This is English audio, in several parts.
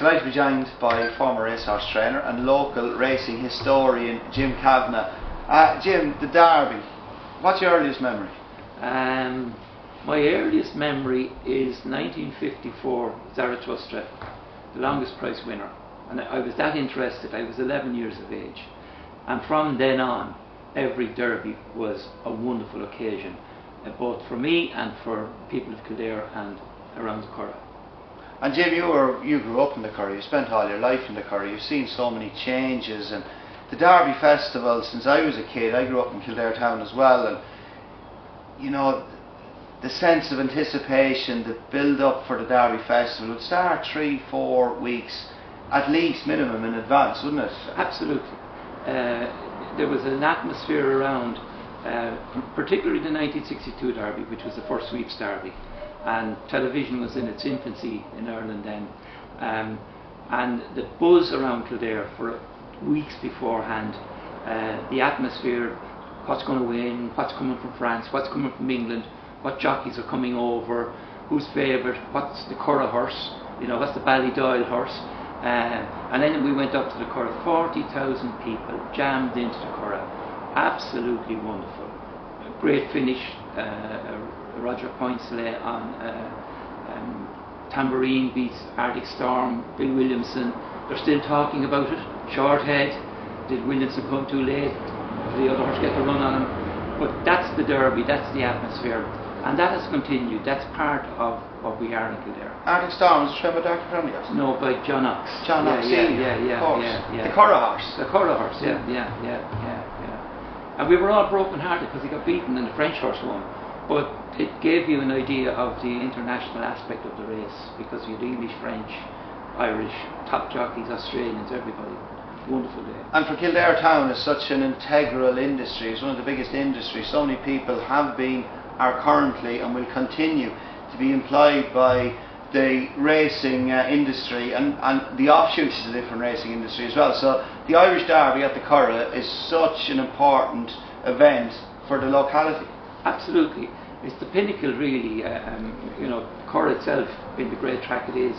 Delighted to be joined by former racehorse trainer and local racing historian Jim Kavanagh. Jim, the Derby, what's your earliest memory? My earliest memory is 1954 Zarathustra, the longest prize winner. And I was that interested. I was 11 years of age. And from then on, every Derby was a wonderful occasion, both for me and for people of Kildare and around the Curragh. And Jim, you grew up in the Curragh, you spent all your life in the Curragh, you've seen so many changes, and the Derby Festival, since I was a kid, I grew up in Kildare Town as well, and you know, the sense of anticipation, the build up for the Derby Festival would start 3-4 weeks at least minimum in advance, wouldn't it? Absolutely. There was an atmosphere around, particularly the 1962 Derby, which was the first sweeps Derby, and television was in its infancy in Ireland then, and the buzz around Kildare for weeks beforehand, the atmosphere, what's going to win, what's coming from France, what's coming from England, what jockeys are coming over, who's favourite, what's the Curragh horse, you know, what's the Ballydoyle horse, and then we went up to the Curragh, 40,000 people jammed into the Curragh, absolutely wonderful, a great finish. Roger Poinsley on tambourine beats Arctic Storm, Bill Williamson. They're still talking about it. Shorthead, did Williamson come too late? Did the other horse get the run on him? But that's the Derby, that's the atmosphere, and that has continued. That's part of what we are in Kildare. Arctic Storm was trained by Dr. Prendergast? No, by John Ox. John Ox, yeah. The Curragh horse. The Curragh horse, yeah. And we were all broken hearted because he got beaten and the French horse won. But it gave you an idea of the international aspect of the race, because you had English, French, Irish, top jockeys, Australians, everybody. Wonderful day. And for Kildare Town is such an integral industry, it's one of the biggest industries. So many people have been, are currently and will continue to be employed by the racing industry and the offshoots of the different racing industry as well. So the Irish Derby at the Curragh is such an important event for the locality. Absolutely. It's the pinnacle really, you know, Curragh itself being the great track it is,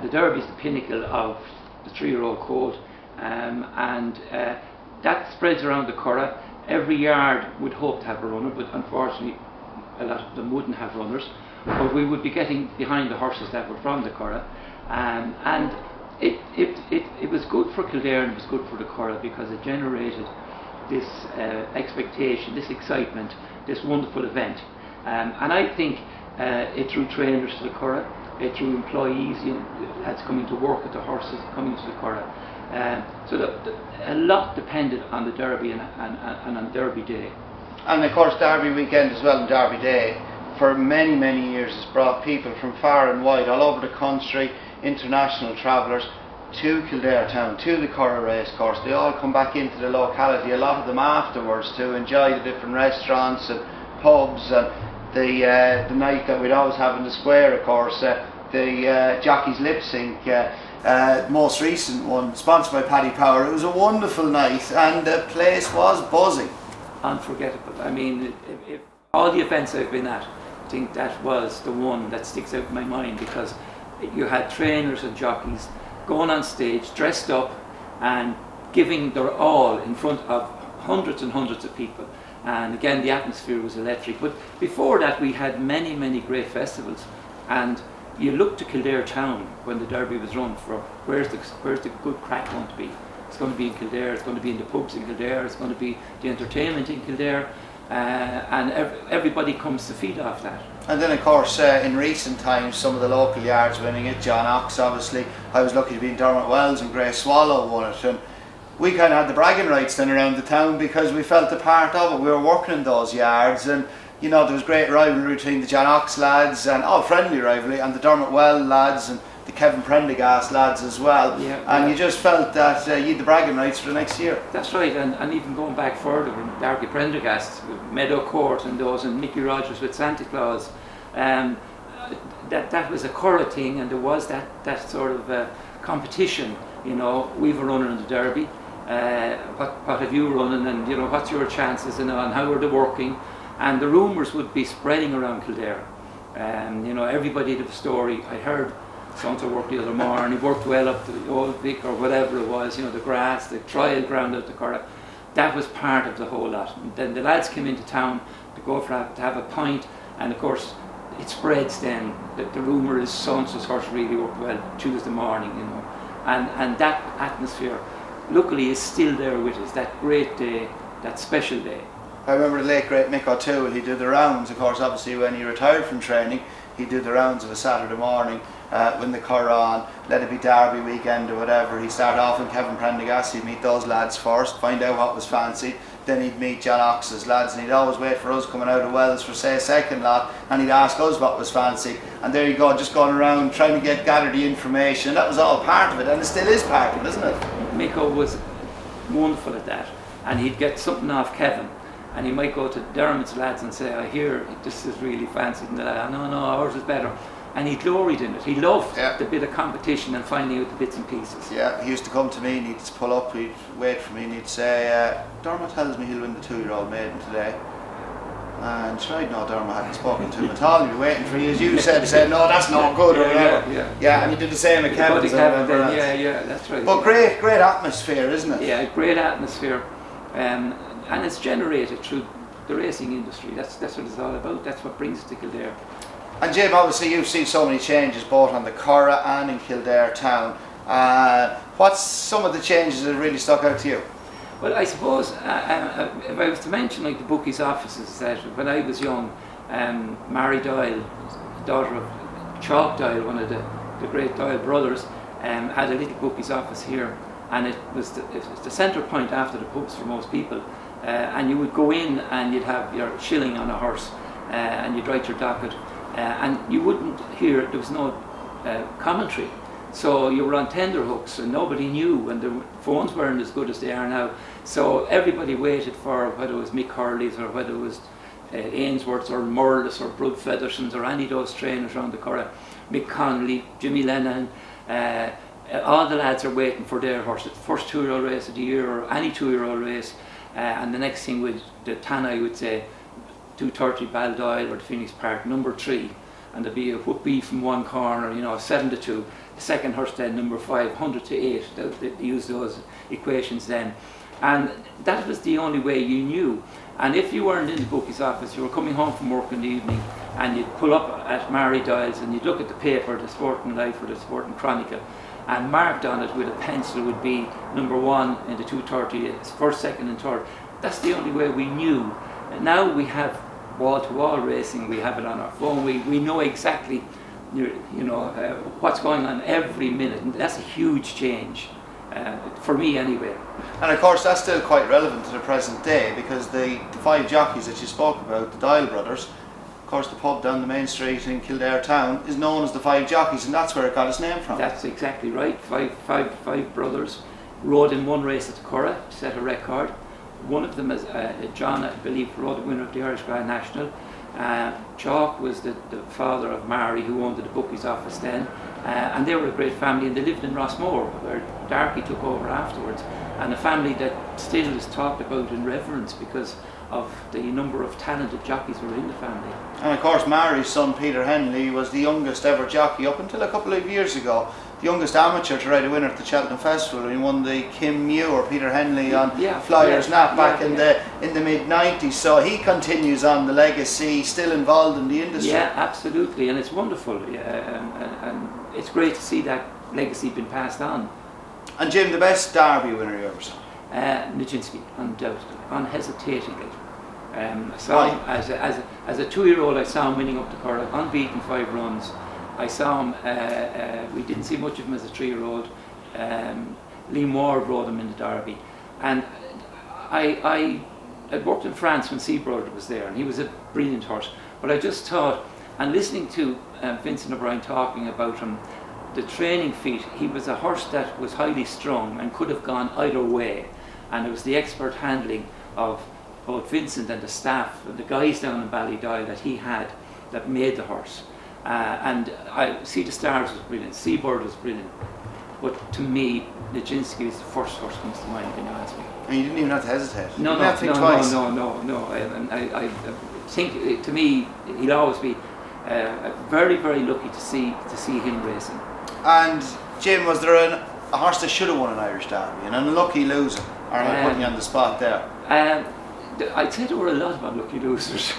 the Derby is the pinnacle of the 3-year-old colt, and that spreads around the Curragh. Every yard would hope to have a runner, but unfortunately a lot of them wouldn't have runners, but we would be getting behind the horses that were from the Curragh, and it was good for Kildare and it was good for the Curragh because it generated this expectation, this excitement, this wonderful event, and I think it drew trainers to the Curragh, it drew employees, lads coming to work at the horses, coming to the Curragh, so a lot depended on the Derby and on Derby Day. And of course Derby weekend as well, and Derby Day for many years has brought people from far and wide, all over the country, international travellers, to Kildare Town, to the Curragh racecourse. They all come back into the locality, a lot of them afterwards, to enjoy the different restaurants and pubs, and the night that we'd always have in the square, of course, the Jockey's Lip Sync, most recent one, sponsored by Paddy Power. It was a wonderful night and the place was buzzing. Unforgettable. I mean, if all the events I've been at, I think that was the one that sticks out in my mind, because you had trainers and jockeys going on stage, dressed up and giving their all in front of hundreds and hundreds of people. And again, the atmosphere was electric. But before that, we had many great festivals. And you looked to Kildare Town when the Derby was run for where's the good crack going to be. It's going to be in Kildare, it's going to be in the pubs in Kildare, it's going to be the entertainment in Kildare. And everybody comes to feed off that. And then of course in recent times some of the local yards winning it, John Ox obviously, I was lucky to be in Dermot Wells and Grey Swallow won it, and we kind of had the bragging rights then around the town because we felt a part of it. We were working in those yards, and you know, there was great rivalry between the John Ox lads, and all friendly rivalry, and the Dermot Well lads and the Kevin Prendergast lads as well. You just felt that you had the bragging rights for the next year. That's right, and even going back further, when Darky Prendergast, Meadow Court and those, and Mickey Rogers with Santa Claus, that was a Curragh thing, and there was that sort of competition. You know, we've a runner in the Derby, what have you running, and you know, what's your chances, and how are they working, and the rumours would be spreading around Kildare. You know, everybody had a story. I heard so-and-so worked the other morning, he worked well up the Old Vic or whatever it was, the grass, the trial ground out the Curragh. That was part of the whole lot. And then the lads came into town to go to have a pint, and of course it spreads then that the rumour is so-and-so's horse really worked well Tuesday morning, and that atmosphere luckily is still there with us, that great day, that special day. I remember the late great Mick O'Toole, he did the rounds, of course, obviously when he retired from training, he did the rounds of a Saturday morning when the Curragh on, let it be Derby weekend or whatever. He'd start off with Kevin Prendergast, he'd meet those lads first, find out what was fancied, then he'd meet John Ox's lads, and he'd always wait for us coming out of Wells for say a second lot, and he'd ask us what was fancied, and there you go, just going around trying to gather the information. That was all part of it, and it still is part of it, isn't it? Mick was wonderful at that, and he'd get something off Kevin, and he might go to Dermot's lads and say, I hear this is really fancied, and they're like, no, ours is better. And he gloried in it. He loved the bit of competition and finding out the bits and pieces. Yeah, he used to come to me and he'd pull up, he'd wait for me and he'd say, Dermot tells me he'll win the 2-year-old maiden today. And tried, no, Dermot hadn't spoken to him at all. He'd be waiting for you, as you said, no, that's not good or whatever. Yeah, and he did the same at Kevin's. Yeah, that's right. But great atmosphere, isn't it? Yeah, great atmosphere. And it's generated through the racing industry. That's what it's all about. That's what brings it to Kildare. And Jim, obviously you've seen so many changes both on the Curragh and in Kildare Town. What's some of the changes that really stuck out to you? Well, I suppose if I was to mention like the bookies' offices, that when I was young, Mary Doyle, daughter of Chalk Doyle, one of the great Doyle brothers, had a little bookies' office here, and it was the centre point after the pubs for most people. And you would go in and you'd have your shilling on a horse, and you'd write your docket. And you wouldn't hear, there was no commentary, so you were on tender hooks and nobody knew, and the phones weren't as good as they are now, so everybody waited for whether it was Mick Hurley's or whether it was Ainsworth's or Murlis or Brud Featherson's or any of those trainers around the Curragh, Mick Connolly, Jimmy Lennon, all the lads are waiting for their horse, the first 2-year-old race of the year or any 2-year-old race, and the next thing with the Tannoy would say 2:30 Baldoyle or the Phoenix Park, number 3, and there'd be a whoopee from one corner, 7-2. The second horse then, number 5, 100-8. They used those equations then, and that was the only way you knew. And if you weren't in the bookie's office, you were coming home from work in the evening, and you'd pull up at Mary Doyle's and you'd look at the paper, the Sporting Life or the Sporting Chronicle, and marked on it with a pencil would be number 1 in the 2:30, first, second, and third. That's the only way we knew. And now we have wall-to-wall racing, we have it on our phone, we know exactly what's going on every minute, and that's a huge change, for me anyway. And of course that's still quite relevant to the present day, because the 5 jockeys that you spoke about, the Doyle brothers, of course the pub down the main street in Kildare Town is known as the 5 jockeys, and that's where it got its name from. That's exactly right. Five brothers rode in one race at the Curragh, set a record. One of them is John, I believe, rode the winner of the Irish Grand National. Chalk was the father of Mary, who owned the bookies' office then, and they were a great family, and they lived in Rossmore, where Darky took over afterwards, and a family that still is talked about in reverence because of the number of talented jockeys who were in the family. And of course Mary's son Peter Henley was the youngest ever jockey up until a couple of years ago, the youngest amateur to ride a winner at the Cheltenham Festival. He won the Kim Muir, Peter Henley on Flyers Nap back in the mid-90s, so he continues on the legacy, still involved in the industry. Yeah, absolutely, and it's wonderful, and it's great to see that legacy being passed on. And Jim, the best Derby winner you ever saw? Nijinsky, undoubtedly, unhesitatingly. I saw him as a 2-year-old. I saw him winning up the Curragh, unbeaten 5 runs. I saw him. We didn't see much of him as a 3-year-old. Liam Ward rode him in the Derby, and I worked in France when Seabird was there, and he was a brilliant horse. But I just thought, and listening to Vincent O'Brien talking about him, the training feat, he was a horse that was highly strung and could have gone either way, and it was the expert handling of both Vincent and the staff and the guys down in Ballydoyle that he had that made the horse. And I see the Stars was brilliant, Seabird was brilliant, but to me Nijinsky is the first horse that comes to mind when you ask me. And you didn't even have to hesitate. No. I think to me he'll always be very, very lucky to see him racing. And Jim, was there a horse that should have won an Irish Derby, an unlucky loser? Or am I putting you on the spot there? I'd say there were a lot of unlucky losers,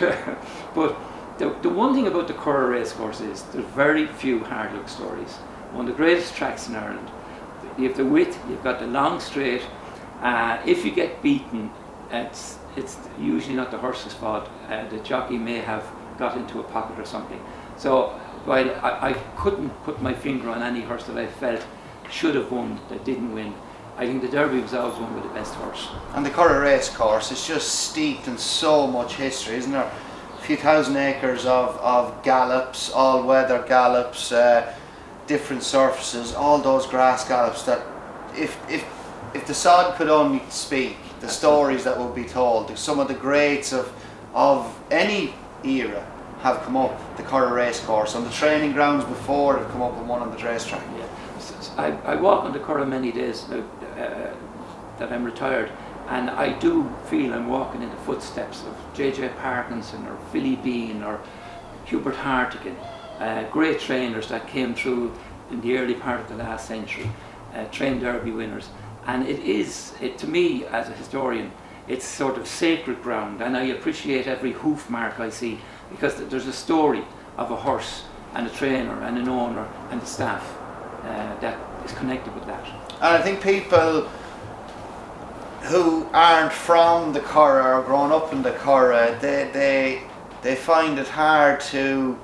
but the one thing about the Curragh racecourse is there's very few hard luck stories. One of the greatest tracks in Ireland. You have the width, you've got the long straight. If you get beaten, it's usually not the horse's fault. The jockey may have got into a pocket or something. So while I couldn't put my finger on any horse that I felt should have won that didn't win, I think the Derby was always won with the best horse. And the Curragh racecourse is just steeped in so much history, isn't there? A few thousand acres of gallops, all-weather gallops, different surfaces, all those grass gallops that if the sod could only speak, the stories that would be told, some of the greats of any era have come up the Curragh racecourse, on the training grounds before they've come up and won on the racetrack. Yeah. I walk on the Curragh many days now that I'm retired, and I do feel I'm walking in the footsteps of J.J. Parkinson or Philly Bean or Hubert Hartigan, great trainers that came through in the early part of the last century, trained Derby winners. And to me as a historian, it's sort of sacred ground, and I appreciate every hoof mark I see, because there's a story of a horse and a trainer and an owner and the staff that is connected with that. And I think people who aren't from the Curragh or grown up in the Curragh, they find it hard to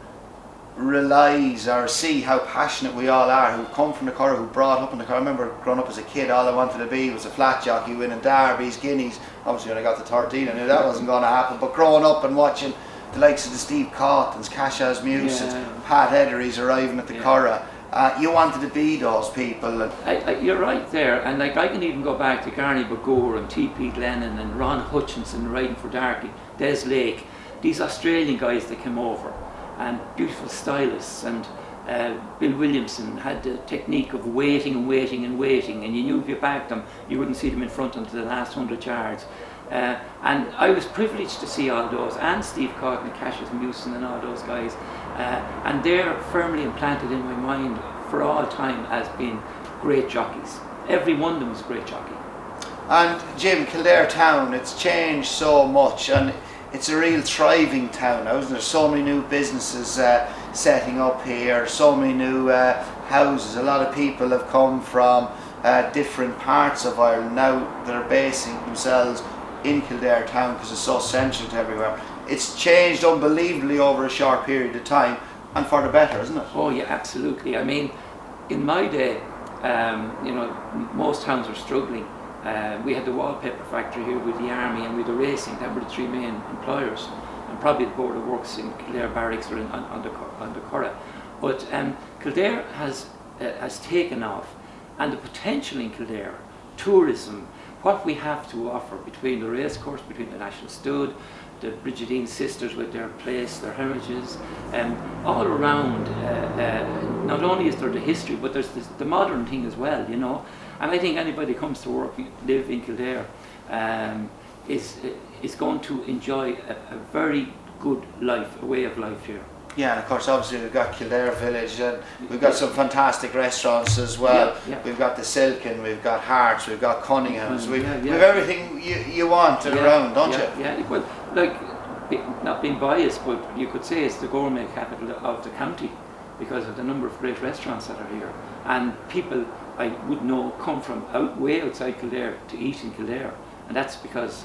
realise or see how passionate we all are, who come from the Curragh, who brought up in the Curragh. I remember growing up as a kid, all I wanted to be was a flat jockey, winning derbies, guineas. Obviously when I got to 13 I knew that wasn't going to happen, but growing up and watching the likes of the Steve Caughtons, Cashas Musons, Pat Ederys arriving at the Curragh, you wanted to be those people. You're right there, and like I can even go back to Garney Bagore and T.P. Glennon and Ron Hutchinson riding for Darky, Des Lake, these Australian guys that came over, and beautiful stylists, and Bill Williamson had the technique of waiting and waiting and waiting, and you knew if you backed them you wouldn't see them in front until the last 100 yards. And I was privileged to see all those, and Steve Caughtons and Cassius Mewson and all those guys, and they're firmly implanted in my mind for all time as being great jockeys. Every one of them was a great jockey. And Jim, Kildare Town, it's changed so much, and it's a real thriving town now, isn't there? So many new businesses setting up here, so many new houses. A lot of people have come from different parts of Ireland now that are basing themselves in Kildare Town because it's so central to everywhere. It's changed unbelievably over a short period of time, and for the better, isn't it? Oh yeah, absolutely. I mean, in my day, most towns were struggling. We had the wallpaper factory here with the army and with the racing. That were the three main employers, and probably the Board of Works in Kildare Barracks or on the Curragh. But Kildare has taken off, and the potential in Kildare, tourism, what we have to offer between the racecourse, between the National Stud, the Brigidine sisters with their place, their heritages, all around. Not only is there the history, but there's the modern thing as well, you know. And I think anybody who comes to work, live in Kildare, is going to enjoy a very good life, a way of life here. Yeah, and of course, obviously we've got Kildare Village, and we've got some fantastic restaurants as well. We've got the Silken, we've got Hearts, we've got Cunningham's, we've everything you want around, don't you? Yeah, well, like, not being biased, but you could say it's the gourmet capital of the county because of the number of great restaurants that are here. And people I would know come from way outside Kildare to eat in Kildare, and that's because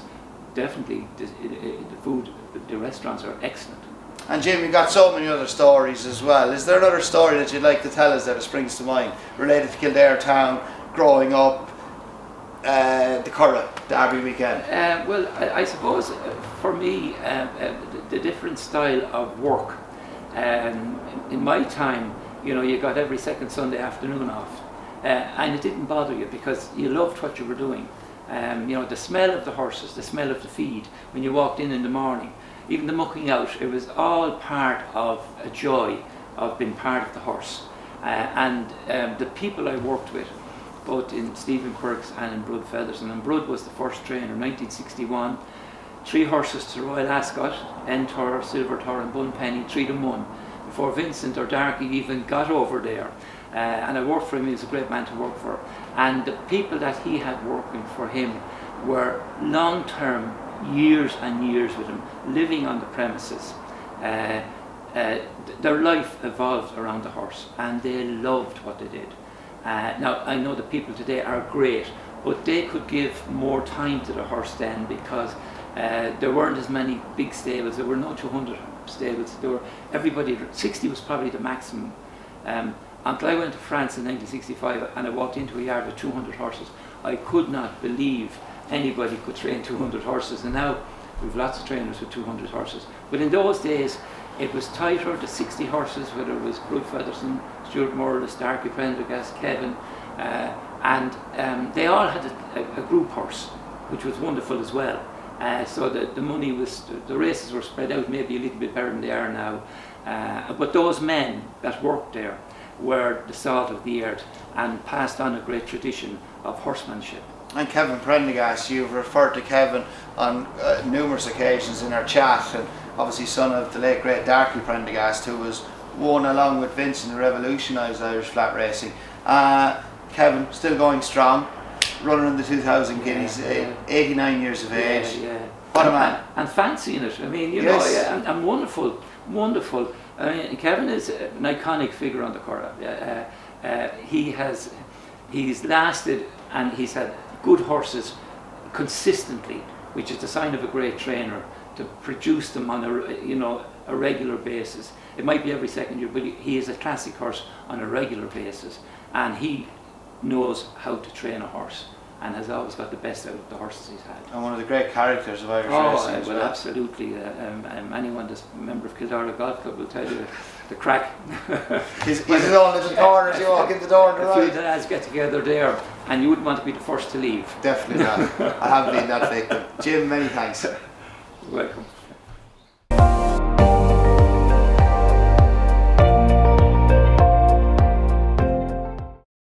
definitely the food, the restaurants are excellent. And Jim, you've got so many other stories as well. Is there another story that you'd like to tell us that springs to mind related to Kildare Town, growing up, the Curragh Derby weekend? Well, I suppose for me, the different style of work. In my time, you got every second Sunday afternoon off, and it didn't bother you because you loved what you were doing. The smell of the horses, the smell of the feed when you walked in the morning, even the mucking out, it was all part of a joy of being part of the horse. And the people I worked with, both in Stephen Quirks and in Brud Featherston, and Brud was the first trainer, 1961, 3 horses to Royal Ascot, Entor, Silvertor and Bunpenny, 3-1, before Vincent or Darky even got over there. and I worked for him. He was a great man to work for, and the people that he had working for him were long-term, years and years with him, living on the premises. Their life evolved around the horse, and they loved what they did. Now, I know the people today are great, but they could give more time to the horse then, because there weren't as many big stables. There were no 200 stables. There were, everybody, 60 was probably the maximum. Until I went to France in 1965 and I walked into a yard with 200 horses, I could not believe anybody could train 200 horses. And now we've lots of trainers with 200 horses. But in those days, it was tighter. The 60 horses, whether it was Grug Featherson, Stuart Morris, Darky Prendergast, Kevin, and they all had a group horse, which was wonderful as well. So the money was, the races were spread out maybe a little bit better than they are now. But those men that worked there were the salt of the earth and passed on a great tradition of horsemanship. And Kevin Prendergast, you've referred to Kevin on numerous occasions in our chat, and obviously son of the late great Darky Prendergast, who was one along with Vincent who revolutionised Irish flat racing. Kevin still going strong, running in the 2000 guineas, 89 years of age. What a man. And fancying it. I mean, you yes. know, and wonderful, wonderful. I mean, Kevin is an iconic figure on the Curragh. He's lasted, and he's had good horses consistently, which is the sign of a great trainer, to produce them on a regular basis. It might be every second year, but he is a classic horse on a regular basis, and he knows how to train a horse, and has always got the best out of the horses he's had. And one of the great characters of Irish racing. Well, absolutely. Anyone that's a member of Kildare Golf Club will tell you the crack. He's his own little corner as you walk in the door on the right. A few lads get together there, and you wouldn't want to be the first to leave. Definitely not. I have been that victim. Jim, many thanks. Welcome.